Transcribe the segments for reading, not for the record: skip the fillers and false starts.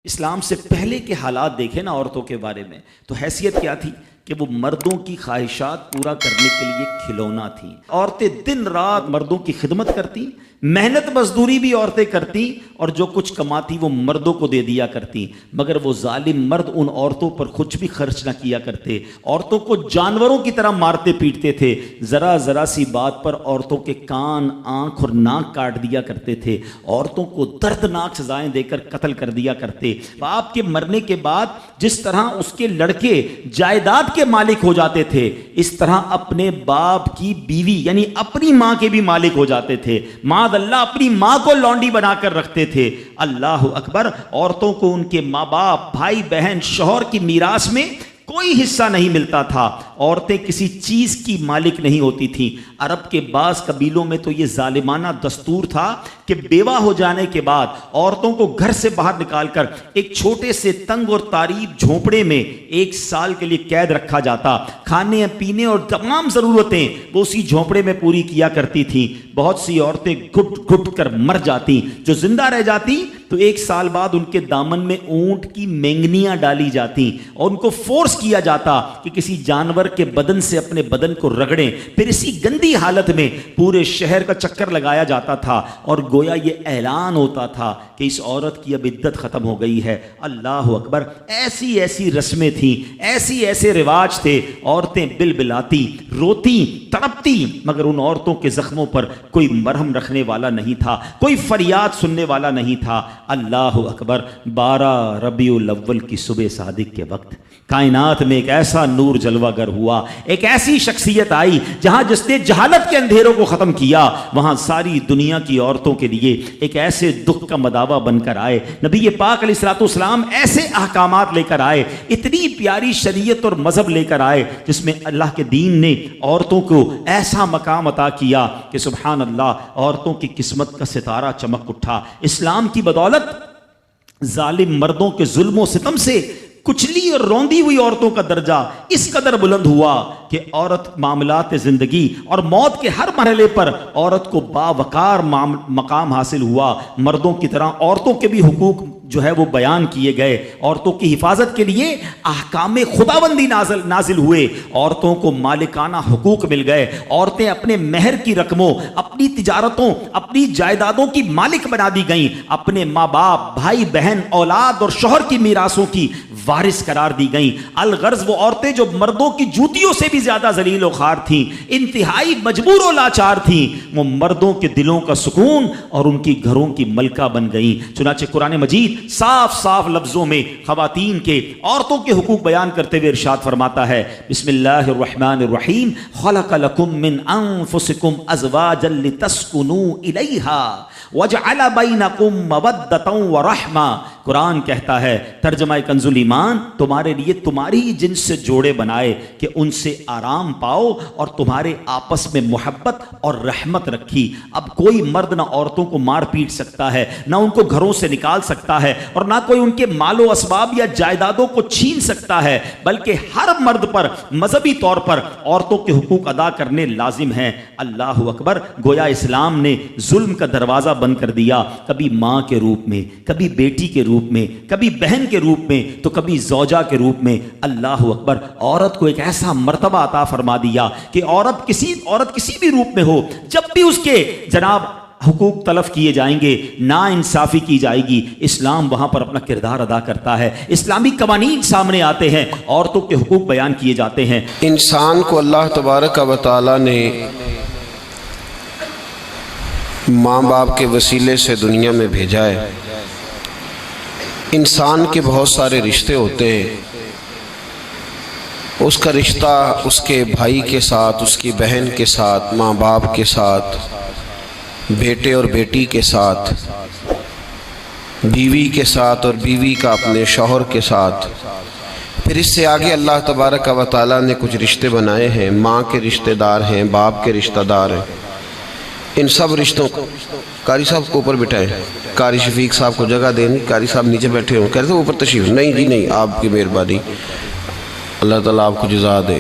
اسلام سے پہلے کے حالات دیکھیں نا عورتوں کے بارے میں، تو حیثیت کیا تھی کہ وہ مردوں کی خواہشات پورا کرنے کے لیے کھلونا تھیں۔ عورتیں دن رات مردوں کی خدمت کرتی، محنت مزدوری بھی عورتیں کرتی، اور جو کچھ کماتی وہ مردوں کو دے دیا کرتی، مگر وہ ظالم مرد ان عورتوں پر کچھ بھی خرچ نہ کیا کرتے، عورتوں کو جانوروں کی طرح مارتے پیٹتے تھے، ذرا ذرا سی بات پر عورتوں کے کان، آنکھ اور ناک کاٹ دیا کرتے تھے، عورتوں کو دردناک سزائیں دے کر قتل کر دیا کرتے۔ باپ کے مرنے کے بعد جس طرح اس کے لڑکے جائیداد کے مالک ہو جاتے تھے، اس طرح اپنے باپ کی بیوی یعنی اپنی ماں کے بھی مالک ہو جاتے تھے۔ معاذ اللہ اپنی ماں کو لونڈی بنا کر رکھتے تھے۔ اللہ اکبر، عورتوں کو ان کے ماں باپ، بھائی بہن، شوہر کی میراث میں کوئی حصہ نہیں ملتا تھا، عورتیں کسی چیز کی مالک نہیں ہوتی تھیں۔ عرب کے بعض قبیلوں میں تو یہ ظالمانہ دستور تھا کہ بیوہ ہو جانے کے بعد عورتوں کو گھر سے باہر نکال کر ایک چھوٹے سے تنگ اور تاریک جھونپڑے میں 1 سال کے لیے قید رکھا جاتا، کھانے پینے اور تمام ضرورتیں وہ اسی جھونپڑے میں پوری کیا کرتی تھیں۔ بہت سی عورتیں گھٹ گھٹ کر مر جاتی، جو زندہ رہ جاتی تو 1 سال بعد ان کے دامن میں اونٹ کی مینگنیاں ڈالی جاتی اور ان کو فورس کیا جاتا کہ کسی جانور کے بدن سے اپنے بدن کو رگڑیں، پھر اسی گندی حالت میں پورے شہر کا چکر لگایا جاتا تھا اور گویا یہ اعلان ہوتا تھا کہ اس عورت کی اب عدت ختم ہو گئی ہے۔ اللہ اکبر، ایسی ایسی رسمیں تھیں، ایسے رواج تھے، عورتیں بلبلاتی، روتی، تڑپتی، مگر ان عورتوں کے زخموں پر کوئی مرہم رکھنے والا نہیں تھا، کوئی فریاد سننے والا نہیں تھا۔ اللہ اکبر، 12 ربیع الاول کی صبح صادق کے وقت کائنات میں ایک ایسا نور جلوہ گر ہوا، ایک ایسی شخصیت آئی جہاں جس نے جہالت کے اندھیروں کو ختم کیا، وہاں ساری دنیا کی عورتوں کے لیے ایک ایسے دکھ کا مداوا بن کر آئے۔ نبی پاک علیہ الصلوۃ والسلام ایسے احکامات لے کر آئے، اتنی پیاری شریعت اور مذہب لے کر آئے جس میں اللہ کے دین نے عورتوں کو ایسا مقام عطا کیا کہ سبحان اللہ، عورتوں کی قسمت کا ستارہ چمک اٹھا۔ اسلام کی بدولت ظالم مردوں کے ظلم و ستم سے کچلی اور روندی ہوئی عورتوں کا درجہ اس قدر بلند ہوا کہ عورت معاملات زندگی اور موت کے ہر مرحلے پر عورت کو باوقار مقام حاصل ہوا۔ مردوں کی طرح عورتوں کے بھی حقوق جو ہے وہ بیان کیے گئے، عورتوں کی حفاظت کے لیے احکام خداوندی نازل ہوئے، عورتوں کو مالکانہ حقوق مل گئے، عورتیں اپنے مہر کی رقموں، اپنی تجارتوں، اپنی جائیدادوں کی مالک بنا دی گئیں، اپنے ماں باپ، بھائی بہن، اولاد اور شوہر کی میراثوں کی وارث قرار دی گئیں۔ الغرض وہ عورتیں جو مردوں کی جوتیوں سے بھی زیادہ ذلیل و خوار تھیں، انتہائی مجبور و لاچار تھیں، وہ مردوں کے دلوں کا سکون اور ان کی گھروں کی ملکہ بن گئیں۔ چنانچہ قرآن مجید صاف لفظوں میں خواتین کے، عورتوں کے حقوق بیان کرتے ہوئے ارشاد فرماتا ہے، بسم اللہ الرحمن الرحیم، خلق لکم من انفسکم ازواجا لتسکنوا الیہا وجعل بینکم مودۃ ورحمہ۔ قرآن کہتا ہے، ترجمہ کنز الایمان، تمہارے لیے تمہاری جنس سے جوڑے بنائے کہ ان سے آرام پاؤ اور تمہارے آپس میں محبت اور رحمت رکھی۔ اب کوئی مرد نہ عورتوں کو مار پیٹ سکتا ہے، نہ ان کو گھروں سے نکال سکتا ہے، اور نہ کوئی ان کے مال و اسباب یا جائیدادوں کو چھین سکتا ہے، بلکہ ہر مرد پر مذہبی طور پر عورتوں کے حقوق ادا کرنے لازم ہیں۔ اللہ اکبر، گویا اسلام نے ظلم کا دروازہ بند کر دیا، کبھی ماں کے روپ میں، کبھی بیٹی کے روپ میں، کبھی بہن کے روپ میں، تو کبھی زوجہ کے روپ میں۔ اللہ اکبر، عورت کو ایک ایسا مرتبہ عطا فرما دیا کہ عورت کسی بھی روپ میں ہو، جب بھی اس کے جناب حقوق تلف کیے جائیں گے، نا انصافی کی جائے گی، اسلام وہاں پر اپنا کردار ادا کرتا ہے، اسلامی قوانین سامنے آتے ہیں، عورتوں کے حقوق بیان کیے جاتے ہیں۔ انسان کو اللہ تبارک و تعالی نے ماں باپ کے وسیلے سے دنیا میں بھیجا ہے۔ انسان کے بہت سارے رشتے ہوتے ہیں، اس کا رشتہ اس کے بھائی کے ساتھ، اس کی بہن کے ساتھ، ماں باپ کے ساتھ، بیٹے اور بیٹی کے ساتھ، بیوی کے ساتھ اور بیوی کا اپنے شوہر کے ساتھ۔ پھر اس سے آگے اللہ تبارک و تعالیٰ نے کچھ رشتے بنائے ہیں، ماں کے رشتہ دار ہیں، باپ کے رشتہ دار ہیں۔ ان سب رشتوں کو قاری صاحب کو اوپر بٹھائیں، قاری شفیق صاحب کو جگہ دیں، قاری صاحب نیچے بیٹھے ہوں، کہتے ہیں اوپر تشریف نہیں جی نہیں، آپ کی مہربانی، اللہ تعالیٰ آپ کو جزا دے۔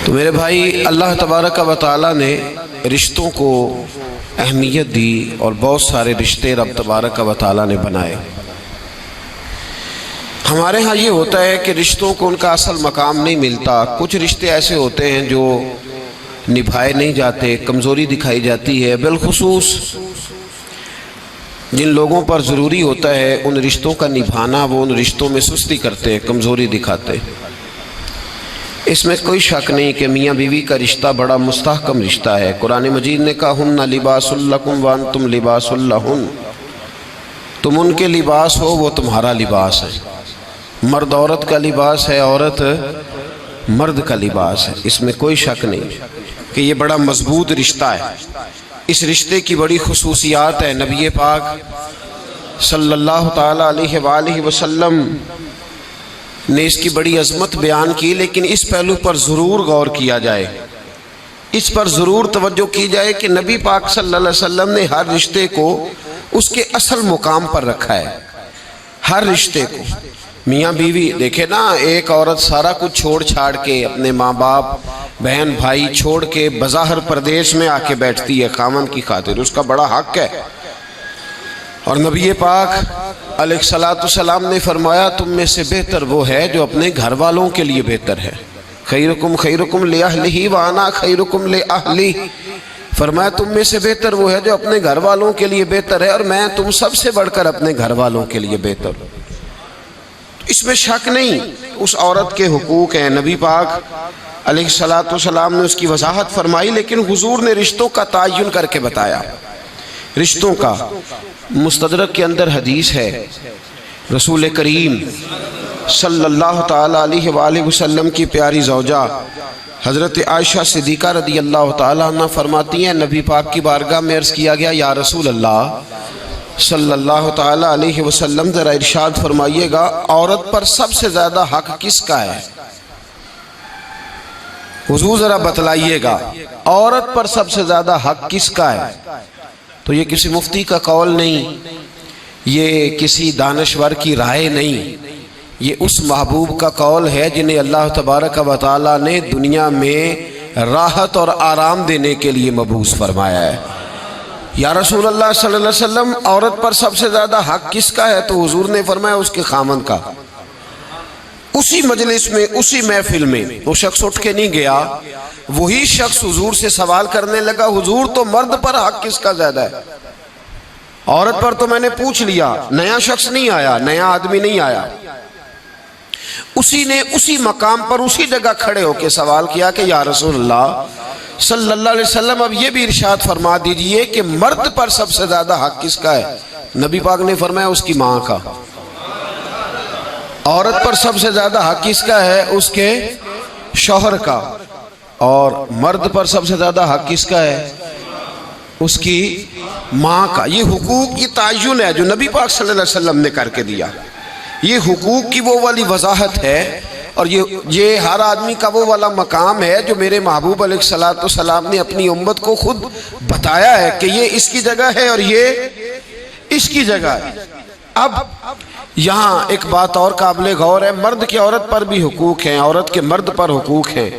تو میرے بھائی، اللہ تبارک و تعالیٰ نے رشتوں کو اہمیت دی اور بہت سارے رشتے رب تبارک و تعالیٰ نے بنائے۔ ہمارے ہاں یہ ہوتا ہے کہ رشتوں کو ان کا اصل مقام نہیں ملتا۔ کچھ رشتے ایسے ہوتے ہیں جو نبھائے نہیں جاتے، کمزوری دکھائی جاتی ہے، بالخصوص جن لوگوں پر ضروری ہوتا ہے ان رشتوں کا نبھانا، وہ ان رشتوں میں سستی کرتے ہیں، کمزوری دکھاتے ہیں۔ اس میں کوئی شک نہیں کہ میاں بیوی کا رشتہ بڑا مستحکم رشتہ ہے۔ قرآن مجید نے کہا ہن لباس لکم وانتم لباس لہن، تم ان کے لباس ہو، وہ تمہارا لباس ہے۔ مرد عورت کا لباس ہے، عورت مرد کا لباس ہے۔ اس میں کوئی شک نہیں کہ یہ بڑا مضبوط رشتہ ہے۔ اس رشتے کی بڑی خصوصیات ہے۔ نبی پاک صلی اللہ تعالیٰ علیہ وآلہ وسلم نے اس کی بڑی عظمت بیان کی، لیکن اس پہلو پر ضرور غور کیا جائے، اس پر ضرور توجہ کی جائے کہ نبی پاک صلی اللہ علیہ وسلم نے ہر رشتے کو اس کے اصل مقام پر رکھا ہے۔ ہر رشتے کو، میاں بیوی دیکھیں نا، ایک عورت سارا کچھ چھوڑ چھاڑ کے، اپنے ماں باپ بہن بھائی چھوڑ کے بظاہر پردیس میں آ کے بیٹھتی ہے خامن کی خاطر، اس کا بڑا حق ہے۔ اور نبی پاک علیہ السلام نے فرمایا تم میں سے بہتر وہ ہے جو اپنے گھر والوں کے لیے بہتر ہے۔ خیرکم خیرکم لأہلہ وانا خیرکم لأہلی، فرمایا تم میں سے بہتر وہ ہے جو اپنے گھر والوں کے لیے بہتر ہے، اور میں تم سب سے بڑھ کر اپنے گھر والوں کے لیے بہتر ہوں۔ اس میں شک نہیں، اس عورت کے حقوق ہیں۔ نبی پاک علیہ السلام نے اس کی وضاحت فرمائی، لیکن حضور نے رشتوں کا تعین کر کے بتایا۔ رشتوں کا مستدرک کے اندر حدیث ہے، رسول کریم صلی اللہ تعالیٰ علیہ وآلہ وسلم کی پیاری زوجہ حضرت عائشہ صدیقہ رضی اللہ تعالیٰ عنہ فرماتی ہیں، نبی پاک کی بارگاہ میں عرض کیا گیا یا رسول اللہ صلی اللہ تعالیٰ علیہ وسلم ذرا ارشاد فرمائیے گا عورت پر سب سے زیادہ حق کس کا ہے؟ حضور ذرا بتلائیے گا عورت پر سب سے زیادہ حق کس کا ہے؟ تو یہ کسی مفتی کا قول نہیں، یہ کسی دانشور کی رائے نہیں، یہ اس محبوب کا قول ہے جنہیں اللہ تبارک و تعالیٰ نے دنیا میں راحت اور آرام دینے کے لیے مبعوث فرمایا ہے۔ یا رسول اللہ صلی اللہ علیہ وسلم عورت پر سب سے زیادہ حق کس کا ہے؟ تو حضور نے فرمایا اس کے خامن کا۔ اسی مجلس میں، اسی محفل میں وہ شخص اٹھ کے نہیں گیا، وہی شخص حضور سے سوال کرنے لگا حضور تو مرد پر حق کس کا زیادہ ہے؟ عورت پر تو میں نے پوچھ لیا، نیا شخص نہیں آیا، نیا آدمی نہیں آیا۔ اسی نے اسی مقام پر اسی جگہ کھڑے ہو کے سوال کیا کہ یا رسول اللہ صلی اللہ علیہ وسلم اب یہ بھی ارشاد فرما دیجئے کہ مرد پر سب سے زیادہ حق کس کا ہے؟ نبی پاک نے فرمایا اس کی ماں کا۔ عورت پر سب سے زیادہ حق کس کا ہے؟ اس کے شوہر کا۔ اور مرد پر سب سے زیادہ حق کس کا ہے؟ اس کی ماں کا۔ یہ حقوق کی تعین ہے جو نبی پاک صلی اللہ علیہ وسلم نے کر کے دیا۔ یہ حقوق کی وہ والی وضاحت ہے، اور یہ ہر آدمی کا وہ والا مقام ہے جو میرے محبوب علیہ السلام نے اپنی امت کو خود بتایا ہے کہ یہ اس کی جگہ ہے اور یہ اس کی جگہ ہے۔ اب یہاں ایک بات اور قابل غور ہے، مرد کے عورت پر بھی حقوق ہیں، عورت کے مرد پر حقوق ہیں۔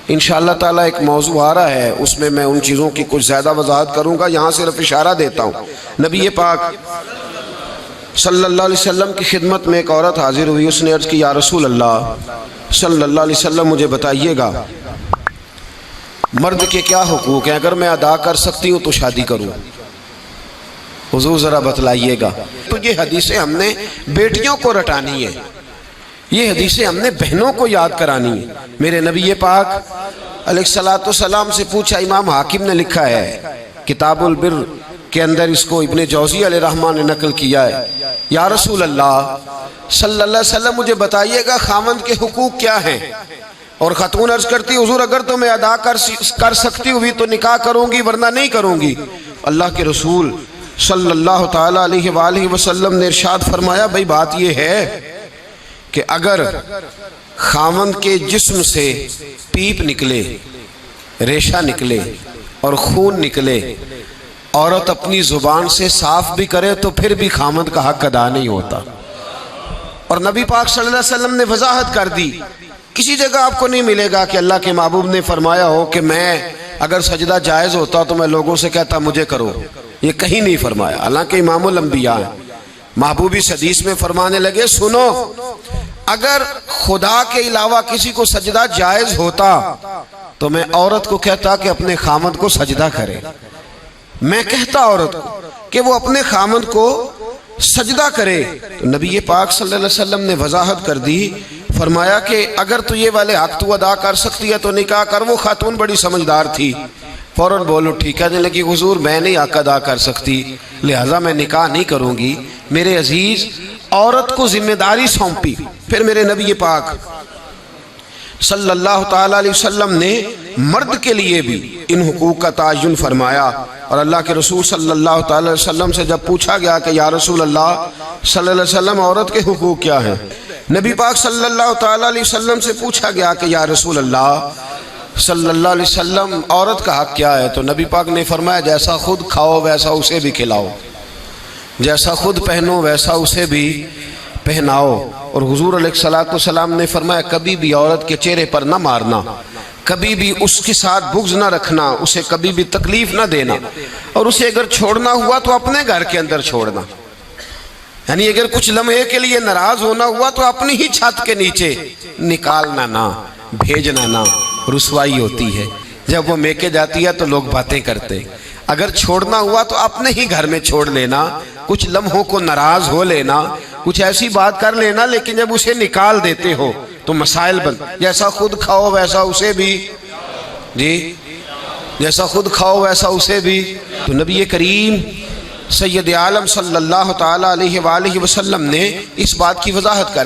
انشاءاللہ تعالیٰ ایک موضوع آ رہا ہے، اس میں ان چیزوں کی کچھ زیادہ وضاحت کروں گا، یہاں صرف اشارہ دیتا ہوں۔ نبی پاک صلی اللہ علیہ وسلم کی خدمت میں ایک عورت حاضر ہوئی، اس نے عرض کی یا رسول اللہ صلی اللہ علیہ وسلم مجھے بتائیے گا مرد کے کیا حقوق ہیں، اگر میں ادا کر سکتی ہوں تو شادی کروں۔ حضور ذرا بتلائیے گا۔ تو یہ حدیثیں ہم نے بیٹیوں کو رٹانی ہے، یہ حدیثیں ہم نے بہنوں کو یاد کرانی ہے۔ میرے نبی پاک علیہ السلام سے پوچھا، امام حاکم نے لکھا ہے کتاب البر کے اندر، اس کو ابن جوزی علیہ الرحمٰن نے نقل کیا ہے، یا رسول اللہ صلی اللہ علیہ وسلم مجھے بتائیے گا خاوند کے حقوق کیا ہیں؟ اور خاتون عرض کرتی حضور اگر تو میں ادا کر سکتی ہوئی تو نکاح کروں گی ورنہ نہیں کروں گی۔ اللہ کے رسول صلی اللہ تعالیٰ علیہ وآلہ وسلم نے ارشاد فرمایا بھئی بات یہ ہے کہ اگر خاوند کے جسم سے پیپ نکلے، ریشہ نکلے اور خون نکلے، عورت اپنی زبان سے صاف بھی کرے تو پھر بھی خاوند کا حق ادا نہیں ہوتا۔ اور نبی پاک صلی اللہ علیہ وسلم نے وضاحت کر دی کسی جگہ آپ کو نہیں ملے گا کہ اللہ کے محبوب نے فرمایا ہو کہ میں اگر سجدہ جائز ہوتا تو میں لوگوں سے کہتا مجھے کرو، یہ کہیں نہیں فرمایا۔ حالانکہ امام الانبیاء ہیں، محبوب اس حدیث میں فرمانے لگے سنو، اگر خدا کے علاوہ کسی کو سجدہ جائز ہوتا تو میں عورت کو کہتا کہ اپنے خامد کو سجدہ کرے، میں کہتا عورت کو کہ وہ اپنے خامد کو سجدہ کرے۔ تو نبی پاک صلی اللہ علیہ وسلم نے وضاحت کر دی، فرمایا کہ اگر تو یہ والے حق تو ادا کر سکتی ہے تو نکاح کر۔ وہ خاتون بڑی سمجھدار تھی، فوراً بولو ٹھیک ہے، لگی حضور میں نہیں حق ادا کر سکتی لہٰذا میں نکاح نہیں کروں گی۔ میرے عزیز، عورت کو ذمہ داری سونپی۔ پھر میرے نبی پاک صلی اللہ تعالیٰ علیہ وسلم نے مرد کے لیے بھی ان حقوق کا تعین فرمایا، اور اللہ کے رسول صلی اللہ تعالیٰ علیہ وسلم سے جب پوچھا گیا کہ یا رسول اللہ صلی اللہ علیہ وسلم عورت کے حقوق کیا ہیں، نبی پاک صلی اللہ تعالیٰ علیہ وسلم سے پوچھا گیا کہ یا رسول اللہ صلی اللہ علیہ وسلم عورت کا حق کیا ہے، تو نبی پاک نے فرمایا جیسا خود کھاؤ ویسا اسے بھی کھلاؤ، جیسا خود پہنو ویسا اسے بھی پہناؤ۔ اور حضور علیہ الصلوۃ والسلام نے فرمایا کبھی بھی عورت کے چہرے پر نہ مارنا، کبھی بھی اس کے ساتھ بغض نہ رکھنا، اسے کبھی بھی تکلیف نہ دینا، اور اسے اگر چھوڑنا ہوا تو اپنے گھر کے اندر چھوڑنا، یعنی اگر کچھ لمحے کے لیے ناراض ہونا ہوا تو اپنی ہی چھت کے نیچے، نکالنا نہ، بھیجنا نہ۔ رسوائی ہوتی ہے جب وہ میکے جاتی ہے تو لوگ باتیں کرتے، اگر چھوڑنا ہوا تو اپنے ہی گھر میں چھوڑ لینا، کچھ لمحوں کو ناراض ہو لینا، کچھ ایسی بات کر لینا، لیکن جب اسے نکال دیتے ہو تو مسائل بن، جیسا خود کھاؤ ویسا اسے بھی، جی جیسا خود کھاؤ ویسا اسے بھی۔ تو نبی کریم سید عالم صلی اللہ تعالیٰ علیہ وآلہ وسلم نے اس بات کی وضاحت کر